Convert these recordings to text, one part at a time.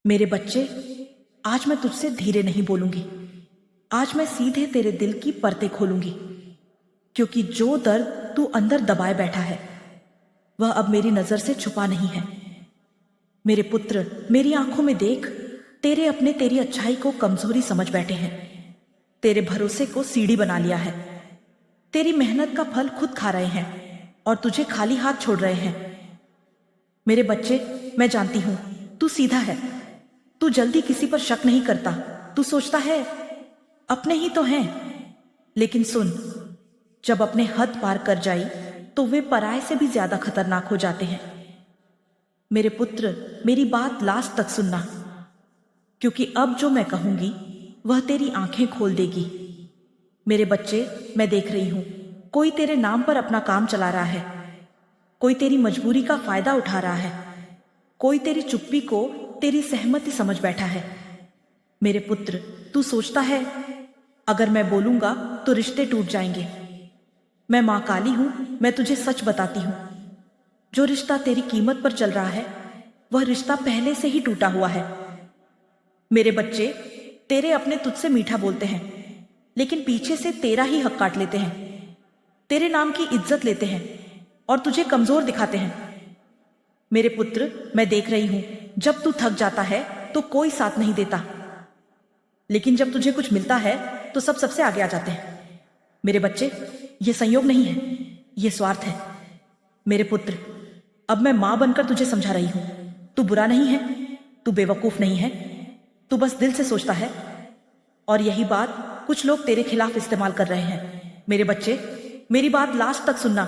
मेरे बच्चे, आज मैं तुझसे धीरे नहीं बोलूंगी। आज मैं सीधे तेरे दिल की परतें खोलूंगी, क्योंकि जो दर्द तू अंदर दबाए बैठा है वह अब मेरी नजर से छुपा नहीं है। मेरे पुत्र, मेरी आंखों में देख, तेरे अपने तेरी अच्छाई को कमजोरी समझ बैठे हैं। तेरे भरोसे को सीढ़ी बना लिया है। तेरी मेहनत का फल खुद खा रहे हैं और तुझे खाली हाथ छोड़ रहे हैं। मेरे बच्चे, मैं जानती हूं तू सीधा है। तू जल्दी किसी पर शक नहीं करता। तू सोचता है अपने ही तो हैं। लेकिन सुन, जब अपने हद पार कर जाई तो वे पराये से भी ज्यादा खतरनाक हो जाते हैं। मेरे पुत्र, मेरी बात लास्ट तक सुनना, क्योंकि अब जो मैं कहूंगी वह तेरी आंखें खोल देगी। मेरे बच्चे, मैं देख रही हूं कोई तेरे नाम पर अपना काम चला रहा है। कोई तेरी मजबूरी का फायदा उठा रहा है। कोई तेरी चुप्पी को तेरी सहमति समझ बैठा है। मेरे पुत्र, तू सोचता है अगर मैं बोलूंगा तो रिश्ते टूट जाएंगे। मैं मां काली हूं, मैं तुझे सच बताती हूं। जो रिश्ता तेरी कीमत पर चल रहा है वह रिश्ता पहले से ही टूटा हुआ है। मेरे बच्चे, तेरे अपने तुझसे मीठा बोलते हैं, लेकिन पीछे से तेरा ही हक काट लेते हैं। तेरे नाम की इज्जत लेते हैं और तुझे कमजोर दिखाते हैं। मेरे पुत्र, मैं देख रही हूं जब तू थक जाता है तो कोई साथ नहीं देता, लेकिन जब तुझे कुछ मिलता है तो सब सबसे आगे आ जाते हैं। मेरे बच्चे, ये संयोग नहीं है, ये स्वार्थ है। मेरे पुत्र, अब मैं मां बनकर तुझे समझा रही हूं। तू बुरा नहीं है, तू बेवकूफ नहीं है, तू बस दिल से सोचता है, और यही बात कुछ लोग तेरे खिलाफ इस्तेमाल कर रहे हैं। मेरे बच्चे, मेरी बात लास्ट तक सुनना,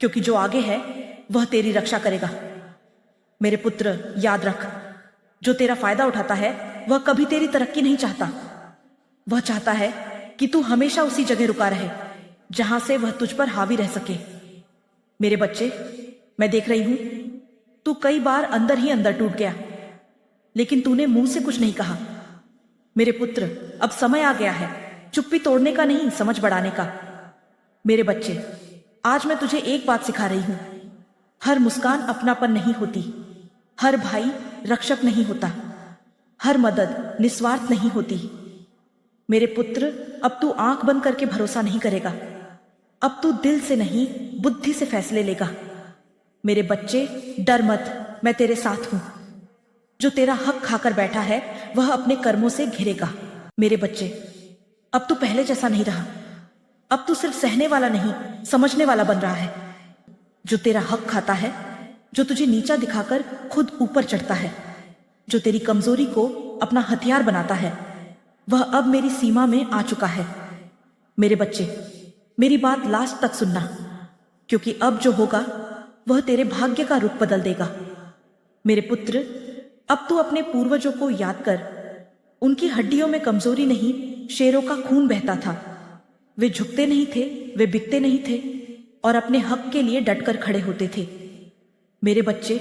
क्योंकि जो आगे है वह तेरी रक्षा करेगा। मेरे पुत्र, याद रख, जो तेरा फायदा उठाता है वह कभी तेरी तरक्की नहीं चाहता। वह चाहता है कि तू हमेशा उसी जगह रुका रहे जहां से वह तुझ पर हावी रह सके। मेरे बच्चे, मैं देख रही हूं तू कई बार अंदर ही अंदर टूट गया, लेकिन तूने मुंह से कुछ नहीं कहा। मेरे पुत्र, अब समय आ गया है चुप्पी तोड़ने का नहीं, समझ बढ़ाने का। मेरे बच्चे, आज मैं तुझे एक बात सिखा रही हूं। हर मुस्कान अपनापन नहीं होती, हर भाई रक्षक नहीं होता, हर मदद निस्वार्थ नहीं होती। मेरे पुत्र, अब तू आंख बंद करके भरोसा नहीं करेगा। अब तू दिल से नहीं, बुद्धि से फैसले लेगा। मेरे बच्चे, डर मत, मैं तेरे साथ हूं। जो तेरा हक खाकर बैठा है वह अपने कर्मों से घिरेगा। मेरे बच्चे, अब तू पहले जैसा नहीं रहा। अब तू सिर्फ सहने वाला नहीं, समझने वाला बन रहा है। जो तेरा हक खाता है, जो तुझे नीचा दिखाकर खुद ऊपर चढ़ता है, जो तेरी कमजोरी को अपना हथियार बनाता है, वह अब मेरी सीमा में आ चुका है। मेरे बच्चे, मेरी बात लास्ट तक सुनना, क्योंकि अब जो होगा वह तेरे भाग्य का रुख बदल देगा। मेरे पुत्र, अब तू अपने पूर्वजों को याद कर। उनकी हड्डियों में कमजोरी नहीं, शेरों का खून बहता था। वे झुकते नहीं थे, वे बिकते नहीं थे, और अपने हक के लिए डटकर खड़े होते थे। मेरे बच्चे,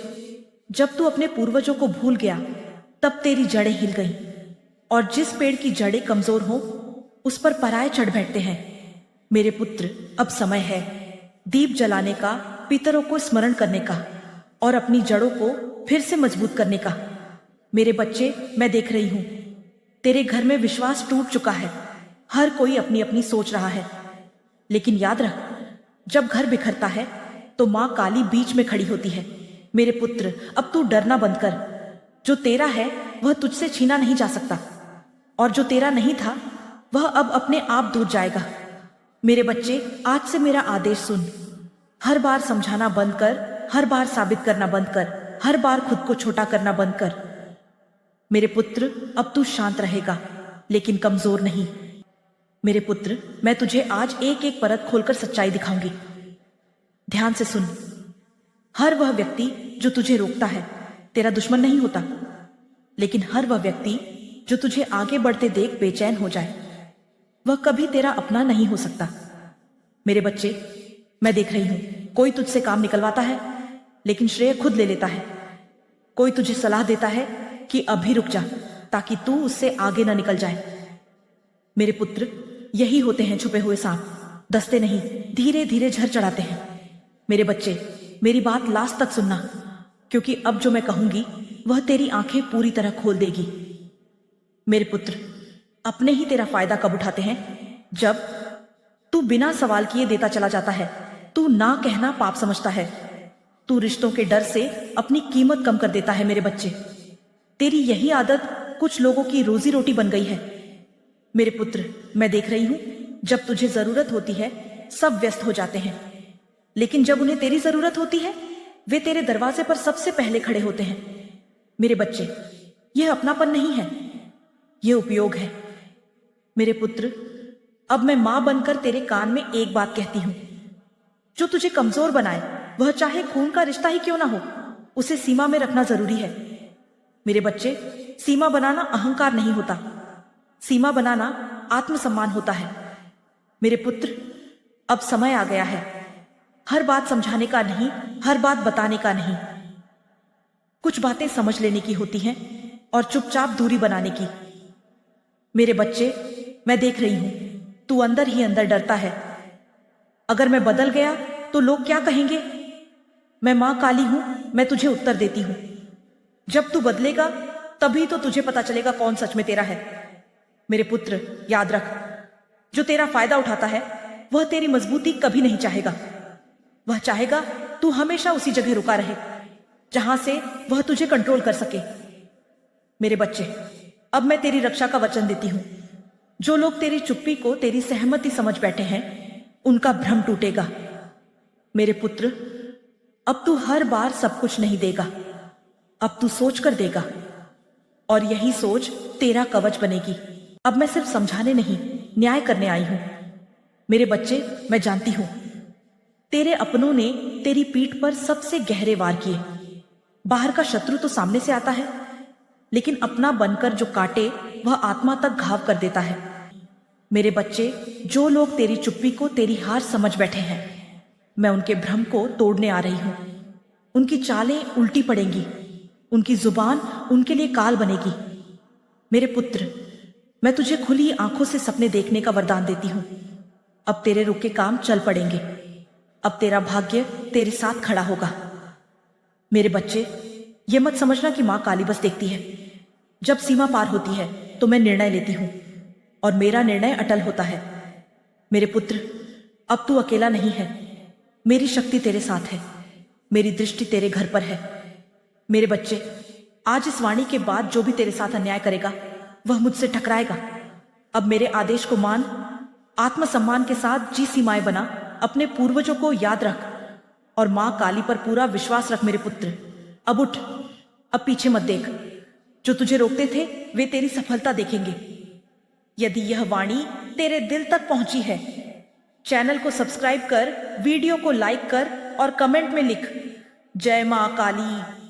जब तू अपने पूर्वजों को भूल गया तब तेरी जड़ें हिल गईं, और जिस पेड़ की जड़ें कमजोर हो उस पर पराये चढ़ बैठते हैं। मेरे पुत्र, अब समय है दीप जलाने का, पितरों को स्मरण करने का, और अपनी जड़ों को फिर से मजबूत करने का। मेरे बच्चे, मैं देख रही हूं तेरे घर में विश्वास टूट चुका है। हर कोई अपनी अपनी सोच रहा है, लेकिन याद रख, जब घर बिखरता है तो मां काली बीच में खड़ी होती है। मेरे पुत्र, अब तू डरना बंद कर। जो तेरा है वह तुझसे छीना नहीं जा सकता, और जो तेरा नहीं था वह अब अपने आप दूर जाएगा। मेरे बच्चे, आज से मेरा आदेश सुन। हर बार समझाना बंद कर, हर बार साबित करना बंद कर, हर बार खुद को छोटा करना बंद कर। मेरे पुत्र, अब तू शांत रहेगा, लेकिन कमजोर नहीं। मेरे पुत्र, मैं तुझे आज एक एक परत खोलकर सच्चाई दिखाऊंगी। ध्यान से सुन। हर वह व्यक्ति जो तुझे रोकता है तेरा दुश्मन नहीं होता, लेकिन हर वह व्यक्ति जो तुझे आगे बढ़ते देख बेचैन हो जाए वह कभी तेरा अपना नहीं हो सकता। मेरे बच्चे, मैं देख रही हूं कोई तुझसे काम निकलवाता है, लेकिन श्रेय खुद ले लेता है। कोई तुझे सलाह देता है कि अभी रुक जा, ताकि तू उससे आगे ना निकल जाए। मेरे पुत्र, यही होते हैं छुपे हुए सांप, दस्ते नहीं, धीरे धीरे झर चढ़ाते हैं। मेरे बच्चे, मेरी बात लास्ट तक सुनना, क्योंकि अब जो मैं कहूंगी वह तेरी आंखें पूरी तरह खोल देगी। मेरे पुत्र, अपने ही तेरा फायदा कब उठाते हैं जब तू बिना सवाल किए देता चला जाता है। तू ना कहना पाप समझता है। तू रिश्तों के डर से अपनी कीमत कम कर देता है। मेरे बच्चे, तेरी यही आदत कुछ लोगों की रोजी रोटी बन गई है। मेरे पुत्र, मैं देख रही हूं, जब तुझे जरूरत होती है सब व्यस्त हो जाते हैं, लेकिन जब उन्हें तेरी जरूरत होती है वे तेरे दरवाजे पर सबसे पहले खड़े होते हैं। मेरे बच्चे, यह अपनापन नहीं है, यह उपयोग है। मेरे पुत्र, अब मैं मां बनकर तेरे कान में एक बात कहती हूं। जो तुझे कमजोर बनाए, वह चाहे खून का रिश्ता ही क्यों ना हो, उसे सीमा में रखना जरूरी है। मेरे बच्चे, सीमा बनाना अहंकार नहीं होता, सीमा बनाना आत्मसम्मान होता है। मेरे पुत्र, अब समय आ गया है, हर बात समझाने का नहीं, हर बात बताने का नहीं। कुछ बातें समझ लेने की होती हैं और चुपचाप दूरी बनाने की। मेरे बच्चे, मैं देख रही हूं, तू अंदर ही अंदर डरता है। अगर मैं बदल गया तो लोग क्या कहेंगे? मैं मां काली हूं, मैं तुझे उत्तर देती हूं। जब तू बदलेगा तभी तो तुझे पता चलेगा कौन सच में तेरा है। मेरे पुत्र, याद रख, जो तेरा फायदा उठाता है वह तेरी मजबूती कभी नहीं चाहेगा। वह चाहेगा तू हमेशा उसी जगह रुका रहे जहां से वह तुझे कंट्रोल कर सके। मेरे बच्चे, अब मैं तेरी रक्षा का वचन देती हूं। जो लोग तेरी चुप्पी को तेरी सहमति समझ बैठे हैं, उनका भ्रम टूटेगा। मेरे पुत्र, अब तू हर बार सब कुछ नहीं देगा, अब तू सोच कर देगा, और यही सोच तेरा कवच बनेगी। अब मैं सिर्फ समझाने नहीं, न्याय करने आई हूं। मेरे बच्चे, मैं जानती हूं तेरे अपनों ने तेरी पीठ पर सबसे गहरे वार किए। बाहर का शत्रु तो सामने से आता है, लेकिन अपना बनकर जो काटे वह आत्मा तक घाव कर देता है। मेरे बच्चे, जो लोग तेरी चुप्पी को तेरी हार समझ बैठे हैं, मैं उनके भ्रम को तोड़ने आ रही हूं। उनकी चालें उल्टी पड़ेंगी, उनकी जुबान उनके लिए काल बनेगी। मेरे पुत्र, मैं तुझे खुली आंखों से सपने देखने का वरदान देती हूं। अब तेरे रुके काम चल पड़ेंगे, अब तेरा भाग्य तेरे साथ खड़ा होगा। मेरे बच्चे, ये मत समझना कि मां काली बस देखती है। जब सीमा पार होती है तो मैं निर्णय लेती हूं, और मेरा निर्णय अटल होता है। मेरे पुत्र, अब तू अकेला नहीं है, मेरी शक्ति तेरे साथ है, मेरी दृष्टि तेरे घर पर है। मेरे बच्चे, आज इस वाणी के बाद जो भी तेरे साथ अन्याय करेगा वह मुझसे टकराएगा। अब मेरे आदेश को मान, आत्मसम्मान के साथ जी सीमाएं बना, अपने पूर्वजों को याद रख, और मां काली पर पूरा विश्वास रख। मेरे पुत्र, अब उठ, अब पीछे मत देख। जो तुझे रोकते थे वे तेरी सफलता देखेंगे। यदि यह वाणी तेरे दिल तक पहुंची है, चैनल को सब्सक्राइब कर, वीडियो को लाइक कर और कमेंट में लिख, जय मां काली।